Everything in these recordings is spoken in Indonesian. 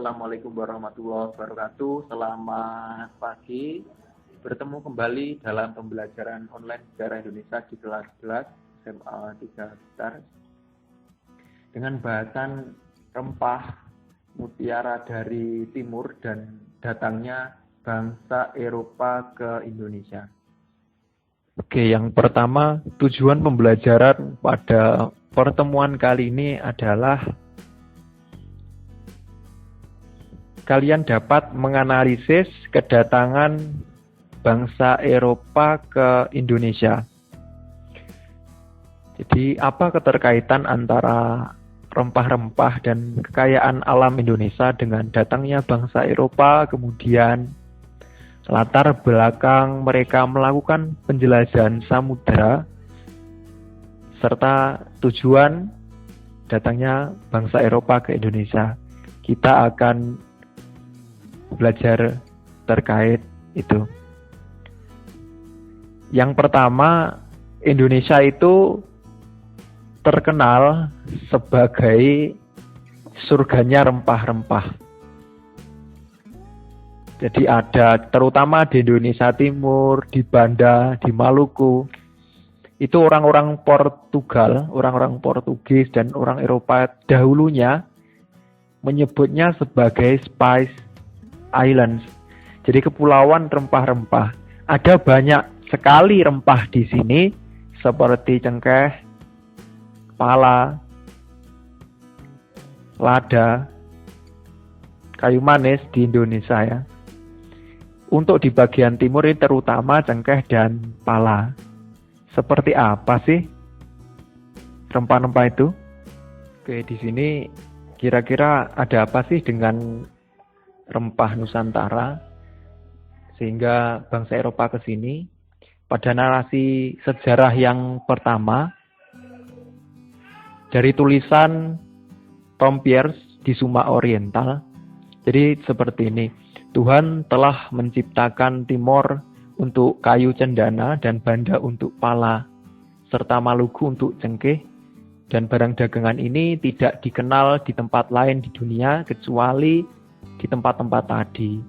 Assalamualaikum warahmatullahi wabarakatuh. Selamat pagi. Bertemu kembali dalam pembelajaran online sejarah Indonesia di kelas 11 SMA 3 Blitar dengan bahasan rempah mutiara dari timur dan datangnya bangsa Eropa ke Indonesia. Oke, yang pertama, tujuan pembelajaran pada pertemuan kali ini adalah kalian dapat menganalisis kedatangan bangsa Eropa ke Indonesia. Jadi, apa keterkaitan antara rempah-rempah dan kekayaan alam Indonesia dengan datangnya bangsa Eropa, kemudian latar belakang mereka melakukan penjelajahan samudera, serta tujuan datangnya bangsa Eropa ke Indonesia. Kita akan belajar terkait itu. Yang pertama, Indonesia itu terkenal sebagai surganya rempah-rempah. Jadi ada terutama di Indonesia Timur, di Banda, di Maluku. Itu orang-orang Portugal, orang-orang Portugis dan orang Eropa dahulunya menyebutnya sebagai Spice Islands. Jadi kepulauan rempah-rempah. Ada banyak sekali rempah di sini seperti cengkeh, pala, lada, kayu manis di Indonesia ya. Untuk di bagian timur ini terutama cengkeh dan pala. Seperti apa sih rempah-rempah itu? Oke, di sini kira-kira ada apa sih dengan rempah Nusantara sehingga bangsa Eropa ke sini? Pada narasi sejarah yang pertama dari tulisan Tom Pierce di Suma Oriental. Jadi seperti ini. Tuhan telah menciptakan Timor untuk kayu cendana dan Banda untuk pala, serta Maluku untuk cengkeh, dan barang dagangan ini tidak dikenal di tempat lain di dunia kecuali di tempat-tempat tadi.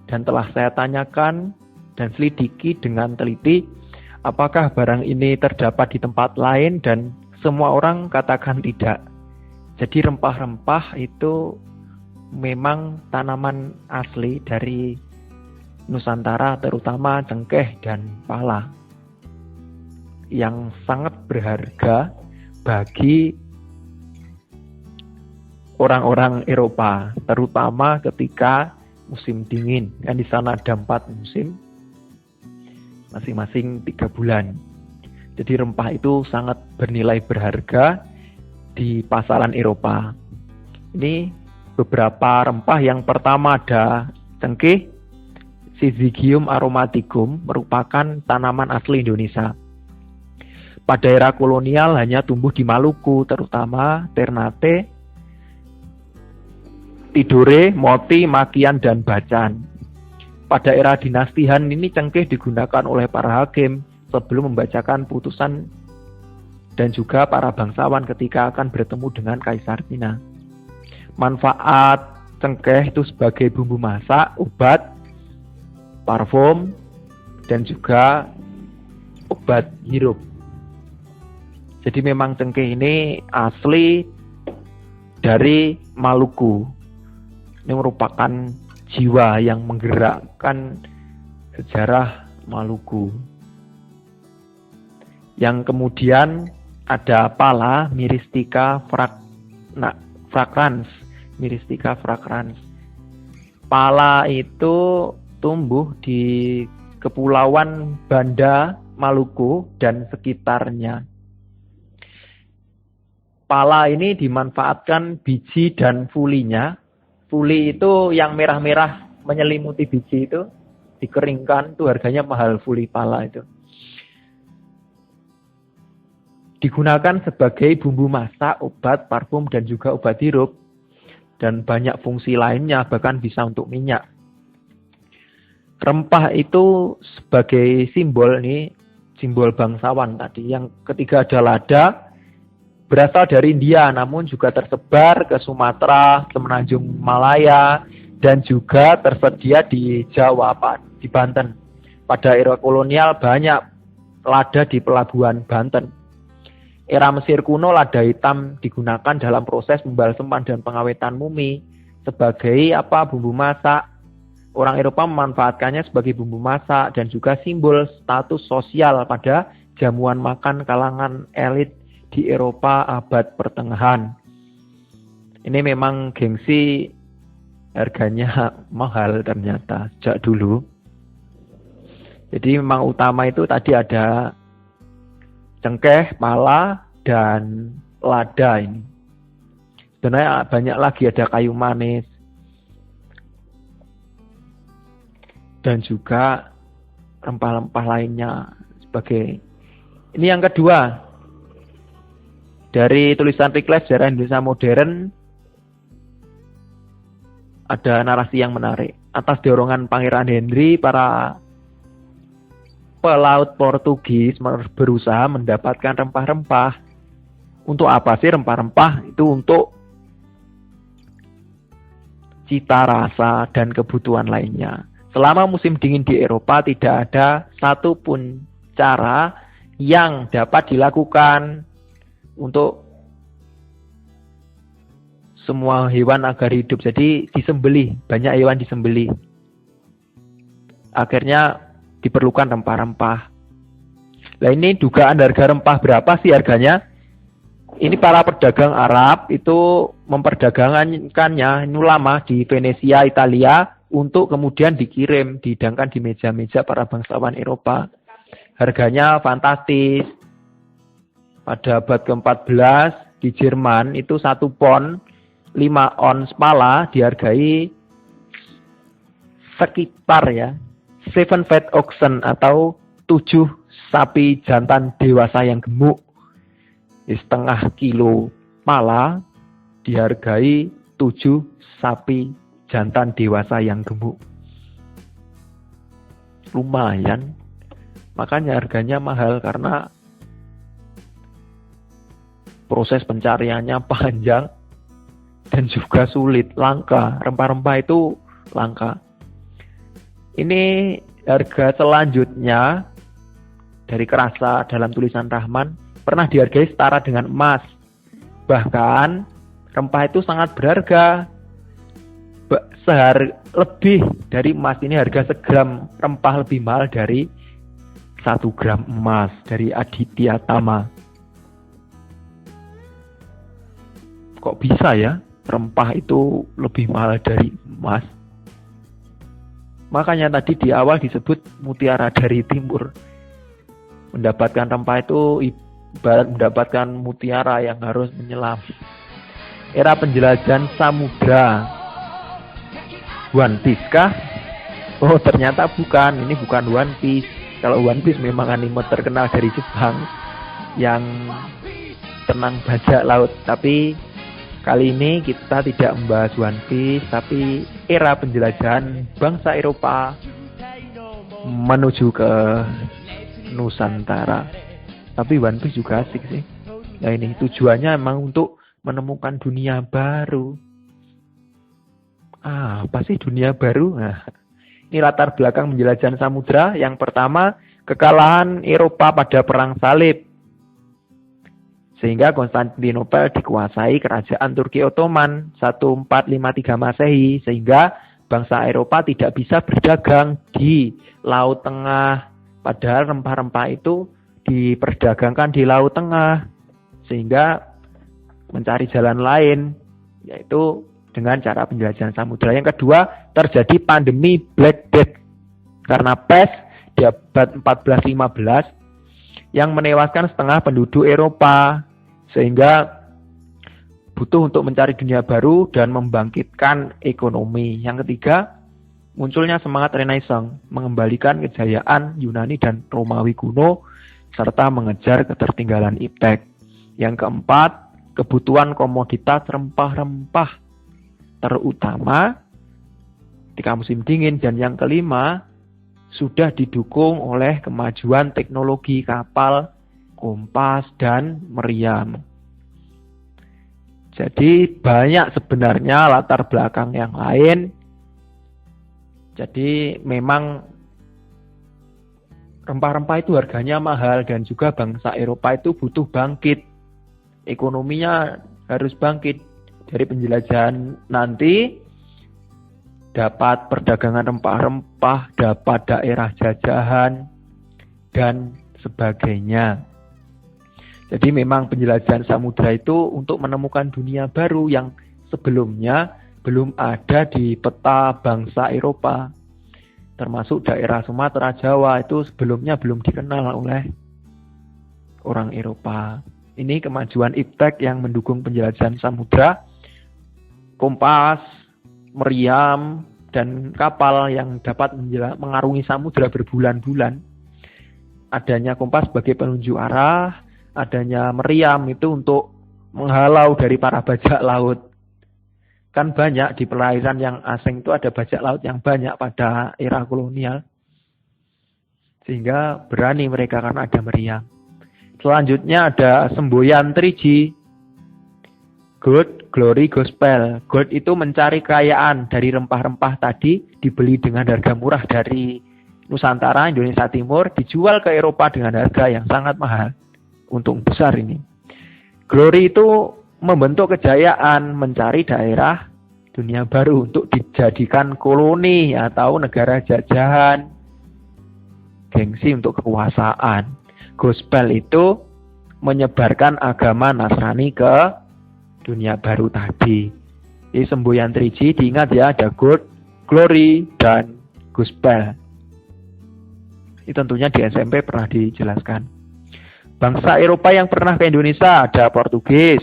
Dan telah saya tanyakan dan selidiki dengan teliti apakah barang ini terdapat di tempat lain, dan semua orang katakan tidak. Jadi rempah-rempah itu memang tanaman asli dari Nusantara, terutama cengkeh dan pala, yang sangat berharga bagi orang-orang Eropa, terutama ketika musim dingin. Kan di sana ada 4 musim, masing-masing 3 bulan. Jadi rempah itu sangat bernilai berharga di pasaran Eropa. Ini beberapa rempah. Yang pertama ada cengkeh, Syzygium aromaticum, merupakan tanaman asli Indonesia. Pada era kolonial hanya tumbuh di Maluku, terutama Ternate, Tidore, Moti, Makian, dan Bacan. Pada era dinasti Han ini cengkeh digunakan oleh para hakim sebelum membacakan putusan dan juga para bangsawan ketika akan bertemu dengan Kaisar Cina. Manfaat cengkeh itu sebagai bumbu masak, obat, parfum, dan juga obat hirup. Jadi memang cengkeh ini asli dari Maluku. Ini merupakan jiwa yang menggerakkan sejarah Maluku. Yang kemudian ada pala, Myristica fragrans. Myristica fragrans. Pala itu tumbuh di Kepulauan Banda, Maluku, dan sekitarnya. Pala ini dimanfaatkan biji dan fulinya. Fuli itu yang merah-merah menyelimuti biji itu, dikeringkan, itu harganya mahal fuli pala itu. Digunakan sebagai bumbu masak, obat, parfum, dan juga obat hirup. Dan banyak fungsi lainnya, bahkan bisa untuk minyak. Rempah itu sebagai simbol nih, simbol bangsawan tadi. Yang ketiga ada lada, berasal dari India, namun juga tersebar ke Sumatera, Semenanjung Malaya, dan juga tersedia di Jawa, Pak, di Banten. Pada era kolonial banyak lada di pelabuhan Banten. Era Mesir kuno, lada hitam digunakan dalam proses pembalseman dan pengawetan mumi sebagai bumbu masak. Orang Eropa memanfaatkannya sebagai bumbu masak dan juga simbol status sosial pada jamuan makan kalangan elit di Eropa abad pertengahan. Ini memang gengsi, harganya mahal ternyata sejak dulu. Jadi memang utama itu tadi ada cengkeh, pala, dan lada ini. Sebenarnya banyak lagi, ada kayu manis. Dan juga rempah-rempah lainnya sebagai. Ini yang kedua. Dari tulisan Rickles Sejarah Indonesia Modern ada narasi yang menarik. Atas dorongan Pangeran Henry, para pelaut Portugis berusaha mendapatkan rempah-rempah. Untuk apa sih rempah-rempah? Itu untuk cita rasa dan kebutuhan lainnya. Selama musim dingin di Eropa, tidak ada satupun cara yang dapat dilakukan untuk semua hewan agar hidup. Jadi disembelih, banyak hewan disembelih. Akhirnya diperlukan rempah-rempah. Nah, ini dugaan harga rempah berapa sih harganya? Ini para pedagang Arab itu memperdagangkannya ini lama di Venesia, Italia, untuk kemudian dikirim, dihidangkan di meja-meja para bangsawan Eropa. Harganya fantastis. Pada abad ke-14 di Jerman itu 1 pon 5 ons pala dihargai sekitar 7 fat oxen atau 7 sapi jantan dewasa yang gemuk. Setengah kilo pala dihargai 7 sapi jantan dewasa yang gemuk. Lumayan. Makanya harganya mahal karena proses pencariannya panjang dan juga sulit, langka. Rempah-rempah itu langka. Ini harga selanjutnya dari Kerasa dalam tulisan Rahman pernah dihargai setara dengan emas. Bahkan rempah itu sangat berharga. Lebih dari emas. Ini harga segram rempah lebih mahal dari 1 gram emas dari Aditya Tama. Kok bisa ya rempah itu lebih mahal dari emas? Makanya tadi di awal disebut mutiara dari timur. Mendapatkan rempah itu ibarat mendapatkan mutiara yang harus menyelam. Era penjelajahan samudra. One Piece kah? Oh, ternyata bukan. Ini bukan One Piece. Kalau One Piece memang anime terkenal dari Jepang yang tenang bajak laut. Tapi kali ini kita tidak membahas One Piece, tapi era penjelajahan bangsa Eropa menuju ke Nusantara. Tapi One Piece juga asik sih. Nah, ini tujuannya emang untuk menemukan dunia baru. Apa sih dunia baru? Nah, ini latar belakang penjelajahan samudra. Yang pertama, kekalahan Eropa pada Perang Salib. Sehingga Konstantinopel dikuasai kerajaan Turki Ottoman 1453 Masehi. Sehingga bangsa Eropa tidak bisa berdagang di Laut Tengah. Padahal rempah-rempah itu diperdagangkan di Laut Tengah. Sehingga mencari jalan lain, yaitu dengan cara penjelajahan samudra. Yang kedua, terjadi pandemi Black Death karena pes di abad 14-15 yang menewaskan setengah penduduk Eropa, sehingga butuh untuk mencari dunia baru dan membangkitkan ekonomi. Yang ketiga, munculnya semangat Renaissance, mengembalikan kejayaan Yunani dan Romawi kuno serta mengejar ketertinggalan iptek. Yang keempat, kebutuhan komoditas rempah-rempah terutama ketika musim dingin. Dan yang kelima, sudah didukung oleh kemajuan teknologi kapal, kompas, dan meriam. Jadi banyak sebenarnya latar belakang yang lain. Jadi memang rempah-rempah itu harganya mahal dan juga bangsa Eropa itu butuh bangkit. Ekonominya harus bangkit. Dari penjelajahan nanti dapat perdagangan rempah-rempah, dapat daerah jajahan, dan sebagainya. Jadi memang penjelajahan samudra itu untuk menemukan dunia baru yang sebelumnya belum ada di peta bangsa Eropa. Termasuk daerah Sumatera, Jawa itu sebelumnya belum dikenal oleh orang Eropa. Ini kemajuan iptek yang mendukung penjelajahan samudra, kompas, meriam, dan kapal yang dapat mengarungi samudra berbulan-bulan. Adanya kompas sebagai penunjuk arah, adanya meriam itu untuk menghalau dari para bajak laut. Kan banyak di perairan yang asing itu ada bajak laut yang banyak pada era kolonial. Sehingga berani mereka karena ada meriam. Selanjutnya ada semboyan 3G. God, Glory, Gospel. God itu mencari kekayaan dari rempah-rempah tadi, dibeli dengan harga murah dari Nusantara, Indonesia Timur, dijual ke Eropa dengan harga yang sangat mahal. Untung besar ini. Glory itu membentuk kejayaan, mencari daerah dunia baru untuk dijadikan koloni atau negara jajahan, gengsi untuk kekuasaan. Gospel itu menyebarkan agama Nasrani ke dunia baru tadi. Di semboyan 3G diingat ya, ada God, Glory, dan Gospel. Ini tentunya di SMP pernah dijelaskan. Bangsa Eropa yang pernah ke Indonesia ada Portugis,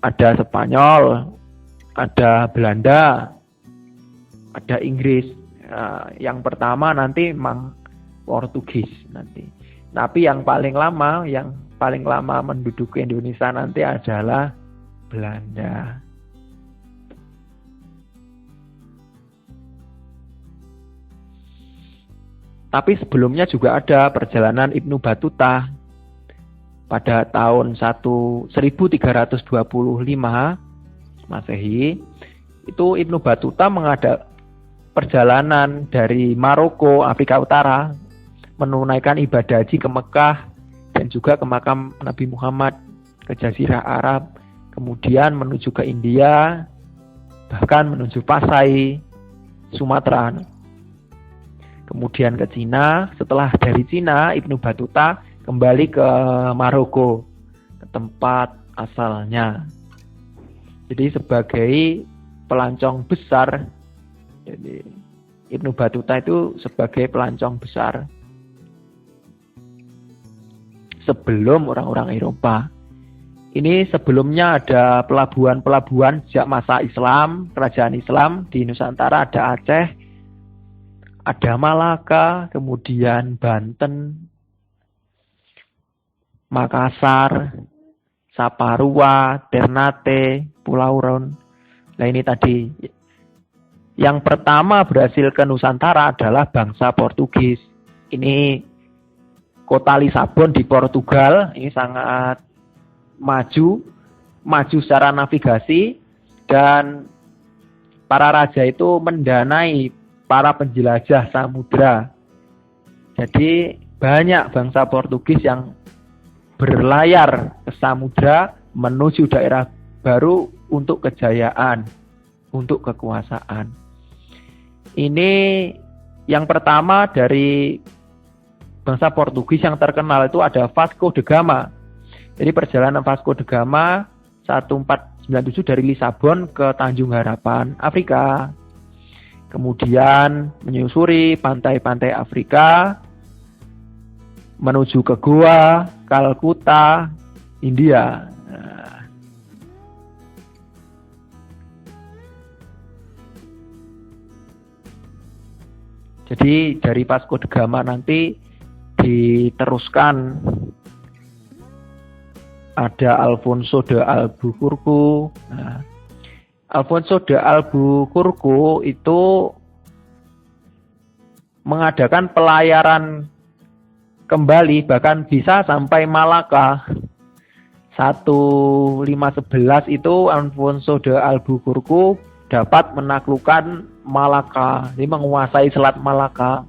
ada Spanyol, ada Belanda, ada Inggris. Nah, yang pertama nanti memang Portugis nanti. Tapi yang paling lama menduduki Indonesia nanti adalah Belanda. Tapi sebelumnya juga ada perjalanan Ibnu Battuta pada tahun 1325 Masehi. Itu Ibnu Battuta mengadakan perjalanan dari Maroko, Afrika Utara, menunaikan ibadah haji ke Mekah dan juga ke makam Nabi Muhammad, ke Jazirah Arab, kemudian menuju ke India, bahkan menuju Pasai, Sumatera. Kemudian ke Cina. Setelah dari Cina, Ibnu Battuta kembali ke Maroko, ke tempat asalnya. Jadi sebagai pelancong besar, jadi Ibnu Battuta itu sebagai pelancong besar sebelum orang-orang Eropa. Ini sebelumnya ada pelabuhan-pelabuhan sejak masa Islam, kerajaan Islam di Nusantara, ada Aceh, ada Malaka, kemudian Banten, Makassar, Saparua, Ternate, Pulau Ron. Nah ini tadi. Yang pertama berhasil ke Nusantara adalah bangsa Portugis. Ini kota Lisabon di Portugal. Ini sangat maju secara navigasi. Dan para raja itu mendanai para penjelajah samudra. Jadi banyak bangsa Portugis yang berlayar ke samudra menuju daerah baru untuk kejayaan, untuk kekuasaan. Ini yang pertama dari bangsa Portugis yang terkenal itu ada Vasco da Gama. Jadi perjalanan Vasco da Gama 1497 dari Lisabon ke Tanjung Harapan, Afrika. Kemudian menyusuri pantai-pantai Afrika, menuju ke Goa, Kalkuta, India. Nah. Jadi dari Vasco da Gama nanti diteruskan ada Alfonso de Albuquerque. Nah, Alfonso de Albuquerque itu mengadakan pelayaran kembali, bahkan bisa sampai Malaka. 1511 itu Alfonso de Albuquerque dapat menaklukkan Malaka, ini menguasai Selat Malaka.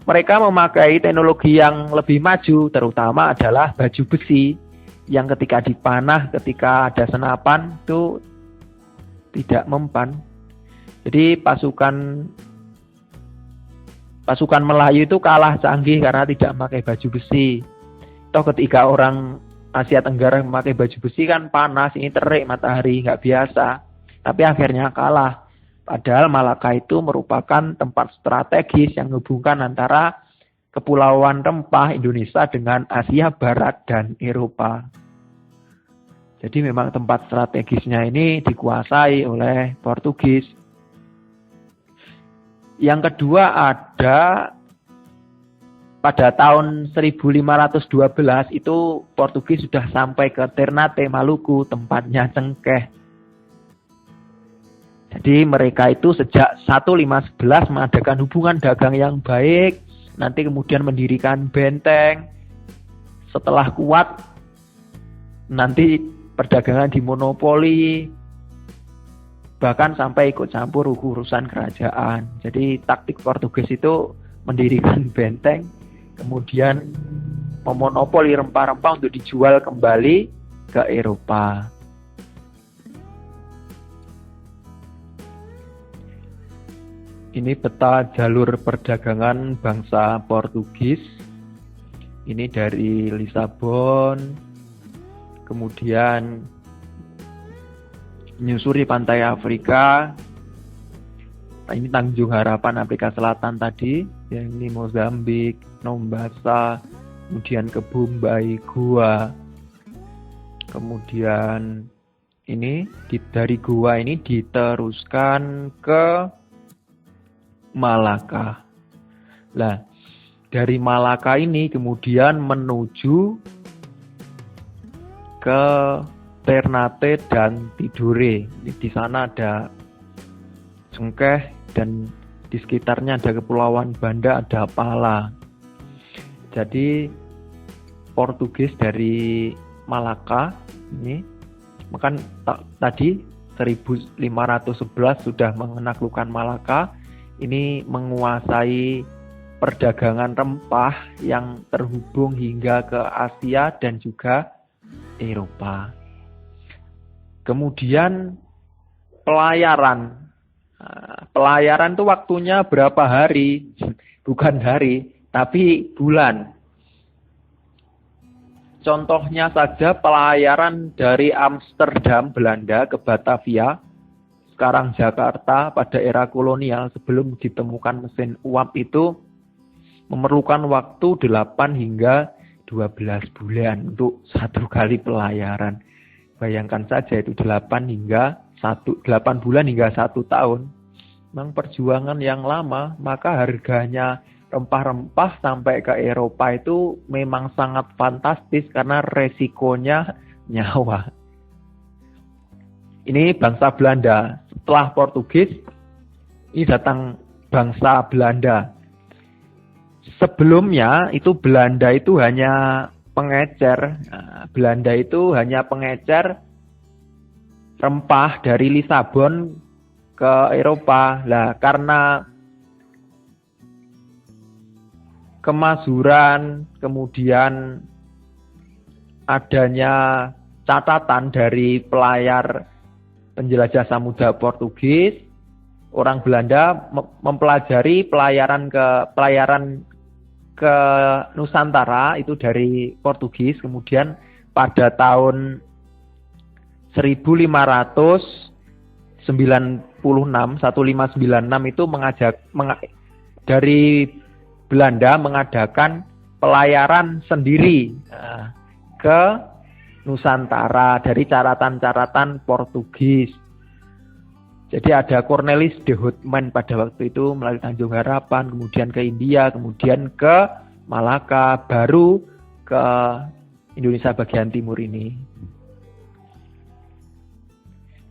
Mereka memakai teknologi yang lebih maju, terutama adalah baju besi yang ketika dipanah, ketika ada senapan itu tidak mempan. Jadi pasukan Melayu itu kalah canggih karena tidak memakai baju besi. Toh ketika orang Asia Tenggara memakai baju besi kan panas, ini terik matahari, nggak biasa. Tapi akhirnya kalah. Padahal Malaka itu merupakan tempat strategis yang menghubungkan antara Kepulauan Rempah Indonesia dengan Asia Barat dan Eropa. Jadi memang tempat strategisnya ini dikuasai oleh Portugis. Yang kedua ada pada tahun 1512 itu Portugis sudah sampai ke Ternate, Maluku, tempatnya cengkeh. Jadi mereka itu sejak 1511 mengadakan hubungan dagang yang baik, nanti kemudian mendirikan benteng. Setelah kuat, nanti perdagangan dimonopoli, bahkan sampai ikut campur urusan kerajaan. Jadi taktik Portugis itu mendirikan benteng, kemudian memonopoli rempah-rempah untuk dijual kembali ke Eropa. Ini peta jalur perdagangan bangsa Portugis. Ini dari Lisabon, kemudian menyusuri pantai Afrika. Nah, ini Tanjung Harapan Afrika Selatan tadi, yang ini Mozambik, Mombasa, kemudian ke Bombay, Goa. Kemudian ini dari Goa ini diteruskan ke Malaka. Nah, dari Malaka ini kemudian menuju ke Ternate dan Tidore. Di sana ada cengkeh dan di sekitarnya ada Kepulauan Banda, ada pala. Jadi Portugis dari Malaka ini, makan tadi 1511 sudah menaklukkan Malaka. Ini menguasai perdagangan rempah yang terhubung hingga ke Asia dan juga Eropa. Kemudian pelayaran. Pelayaran itu waktunya berapa hari? Bukan hari, tapi bulan. Contohnya saja pelayaran dari Amsterdam, Belanda ke Batavia, sekarang Jakarta pada era kolonial sebelum ditemukan mesin uap itu memerlukan waktu 8 hingga 12 bulan untuk satu kali pelayaran. Bayangkan saja itu 8 bulan hingga 1 tahun. Memang perjuangan yang lama, maka harganya rempah-rempah sampai ke Eropa itu memang sangat fantastis karena resikonya nyawa. Ini bangsa Belanda. Setelah Portugis, ini datang bangsa Belanda. Sebelumnya itu Belanda itu hanya pengecer. Belanda itu hanya pengecer rempah dari Lisabon ke Eropa. Lah karena kemazuran, kemudian adanya catatan dari pelayar penjelajah samudra Portugis, orang Belanda mempelajari pelayaran ke Nusantara itu dari Portugis. Kemudian pada tahun 1596 itu dari Belanda mengadakan pelayaran sendiri ke Nusantara dari catatan-catatan Portugis. Jadi ada Cornelis de Houtman pada waktu itu melalui Tanjung Harapan, kemudian ke India, kemudian ke Malaka, baru ke Indonesia bagian timur ini.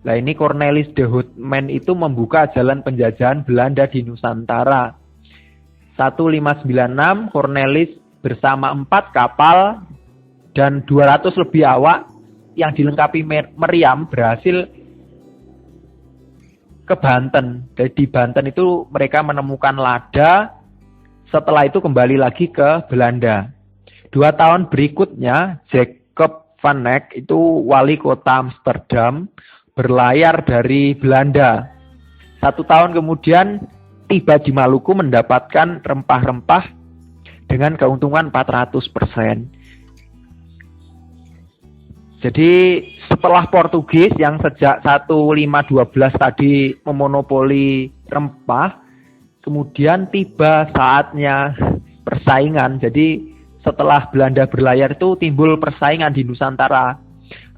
Nah ini Cornelis de Houtman itu membuka jalan penjajahan Belanda di Nusantara. 1596 Cornelis bersama 4 kapal dan 200 lebih awak yang dilengkapi meriam berhasil ke Banten. Jadi di Banten itu mereka menemukan lada, setelah itu kembali lagi ke Belanda. 2 tahun berikutnya, Jacob van Eyck itu wali kota Amsterdam berlayar dari Belanda. 1 tahun kemudian tiba di Maluku mendapatkan rempah-rempah dengan keuntungan 400%. Jadi setelah Portugis yang sejak 1512 tadi memonopoli rempah, kemudian tiba saatnya persaingan. Jadi setelah Belanda berlayar itu timbul persaingan di Nusantara.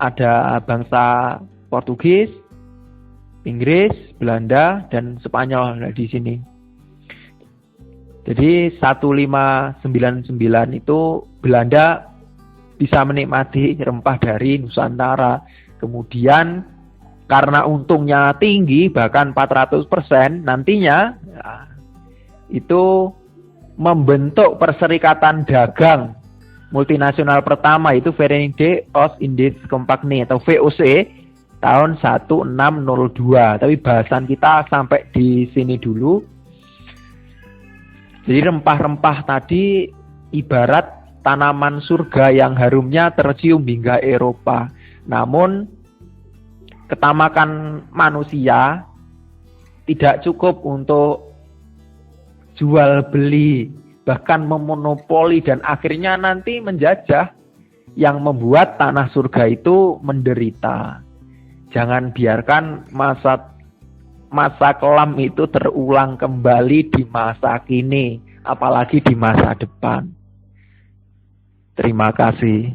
Ada bangsa Portugis, Inggris, Belanda, dan Spanyol di sini. Jadi 1599 itu Belanda bisa menikmati rempah dari Nusantara. Kemudian karena untungnya tinggi, bahkan 400%, nantinya itu membentuk Perserikatan Dagang Multinasional pertama, itu Verenigde Oost-Indisch Compagnie atau VOC tahun 1602. Tapi bahasan kita sampai di sini dulu. Jadi rempah-rempah tadi ibarat tanaman surga yang harumnya tercium hingga Eropa. Namun ketamakan manusia tidak cukup untuk jual beli, bahkan memonopoli dan akhirnya nanti menjajah, yang membuat tanah surga itu menderita. Jangan biarkan masa kelam itu terulang kembali di masa kini, apalagi di masa depan. Terima kasih.